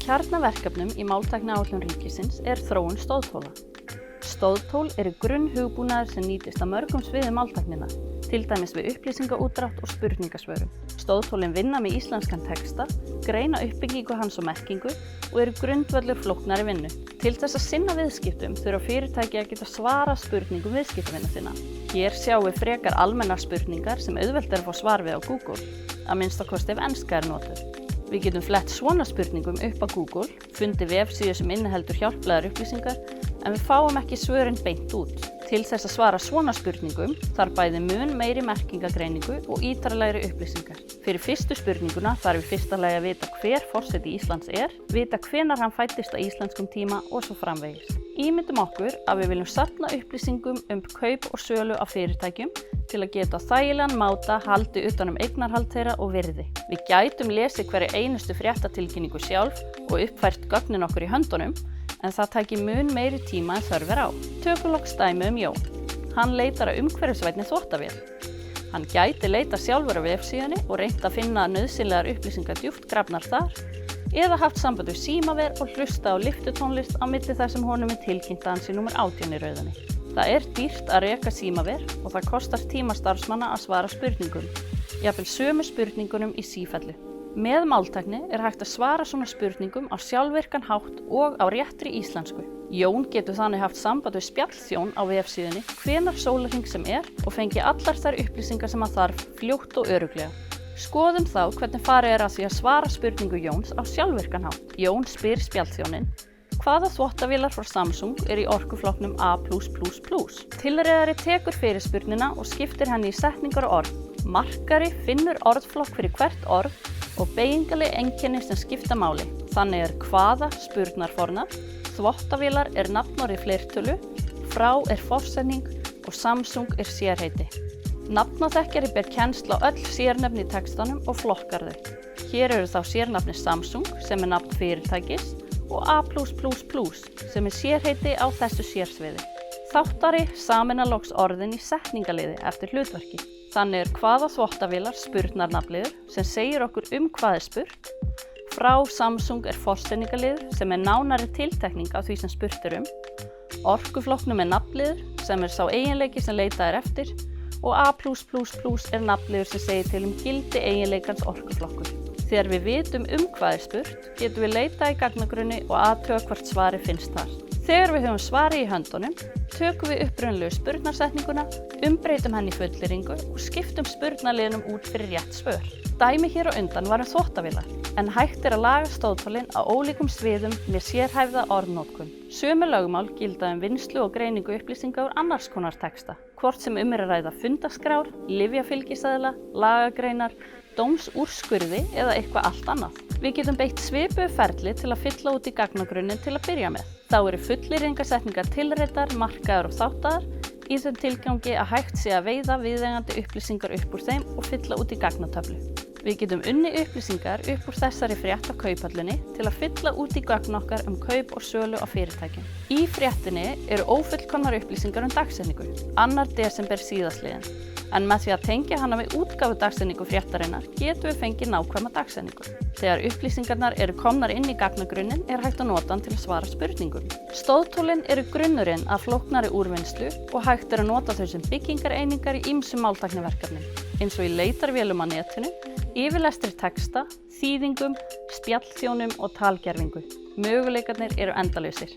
kjarnaverkefnum í máltækniáætlun ríkisins er þróun stóðtóla. Stóðtól eru grunnhugbúnaður sem nýtist á mörgum sviðum máltækninnar, til dæmis við upplýsingaútdrátt og spurningasvörun. Stóðtólin vinna með íslenskan texta, greina uppbyggingu hans og merkingu og eru grundvöllur flóknari vinnu. Til þess að sinna viðskiptum þurfa fyrirtæki að geta svarað spurningum viðskiptavina sinna. Hér sjáum við frekar almennar spurningar sem auðvelt er að fá svar við á Google, að minnstakosti ef enska er notuð. Við getum flett svona spurningum upp á Google, fundið vefsíðu sem inniheldur hjálplegar upplýsingar, en við fáum ekki svörin beint út. Til þess að svara svona spurningum þarf bæði mun meiri merkingagreiningu og ítarlegri upplýsingar. Fyrir fyrstu spurninguna þarf í fyrsta lagi að vita hver forseti Íslands er, vita hvenær hann fæddist á íslenskum tíma og svo framvegis. Ímyndum okkur að við viljum safna upplýsingum kaup og sölu á fyrirtækjum til að geta á þægilegan máta haldið utan eignarhald þeirra og virði. Við gætum lesið hverja einustu fréttatilkynningu sjálf og uppfært gögnin okkur í höndunum, en það tæki mun meiri tíma en þörf er á. Tökum loks dæmi Jón. Hann leitar að umhverfisvænni þvottavél. Hann gæti leita sjálfur á vefsíðunni og reynt að finna nauðsynlegar upplýsingar djúpt grafnar þar, eða haft samband við símaver og hlusta á lyftutónlist á milli þar sem honum er tilkynnt að hann sé númer 18 í rauðinni. Það er dýrt að reka símaver og það kostar tíma starfsmanna að svara spurningum, jafnvel sömu spurningunum í sífellu. Með máltækni er hægt að svara svona spurningum á sjálfvirkan hátt og á réttri íslensku. Jón getur þannig haft samband við spjallþjón á vefsíðunni hvenær sólarhring sem er og fengi allar þær upplýsingar sem hann þarf fljótt og örugglega. Skoðum þá hvernig farið er að því að svara spurningu Jóns á sjálfvirkan hátt. Jón spyr spjallþjóninn: hvaða þvottavélar frá Samsung er í orkuflokknum A+++? Tilreiðari tekur fyrirspurnina og skiptir henni í setningar og orð. Markari finnur orðflokk fyrir hvert orð og beygingaleg einkenni sem skipta máli. Þannig er hvaða spurnarfornafn, þvottavélar er nafnorð í fleirtölu, frá er forsetning og Samsung er sérheiti. Nafnaþekkjari ber kennsl á öll sérnefni í textanum og flokkar þau. Hér eru þá sérnafni Samsung sem er nafn fyrirtækis og A++ sem er sérheiti á þessu sérsviði. Þáttari sameinar loks orðin í setningaliði eftir hlutverki. Þannig er hvaða þvottavélar spurnarnafnliður sem segir okkur hvað er spurt. Frá Samsung er forsetningaliður sem er nánari tiltekning á því sem spurt er Orkuflokknum er nafnliður sem er sá eiginleiki sem leitað er eftir og A++ er nafnliður sem segir til gildi eiginleikans orkuflokkur. Þegar við vitum hvað er spurt, getum við leitað í gagnagrunni og athuga hvort svari finnst þar. Þegar við höfum svarið í höndunum, tökum við upprunalegu spurnarsetninguna, umbreytum henni í fullyrðingu og skiptum spurnarliðnum út fyrir rétt svör. Dæmi hér á undan var þvottavélar, en hægt er að laga stóðtólin á ólíkum sviðum með sérhæfða orðnotkun. Sömu lögmál gilda vinnslu og greiningu upplýsinga úr annars konar texta, hvort sem er að ræða fundaskrár, lyfjafylgiseðla, lagagreinar, dómsúrskurði eða eitthvað allt annað. Við getum beitt svipuðu ferli til að fylla út í gagnagrunnin til að byrja með. Þá eru fullyrðingasetningar tilreiddar, markaðar og þáttaðar í þeim tilgangi að hægt sé að veiða viðeigandi upplýsingar upp úr þeim og fylla út í gagnatöflu. Við getum unnið upplýsingar upp úr þessari frétt á kauphöllinni til að fylla út í gögn okkar kaup og sölu á fyrirtækjum. Í fréttinni eru ófullkomnar upplýsingar dagsetningu, 2. desember síðastliðinn. En með því að tengja hana við útgáfu dagsetningu fréttarinnar getum við fengið nákvæma dagsetningu. Þegar upplýsingarnar eru komnar inn í gagnagrunnin er hægt að nota hann til að svara spurningum. Stóðtólin eru grunnurinn að flóknari úrvinnslu og hægt er að nota þau sem byggingareiningar í ýmsum máltækniverkefnum, eins og í leitarvélum á netinu, yfirlestri texta, þýðingum, spjallþjónum og talgervingu. Möguleikarnir eru endalausir.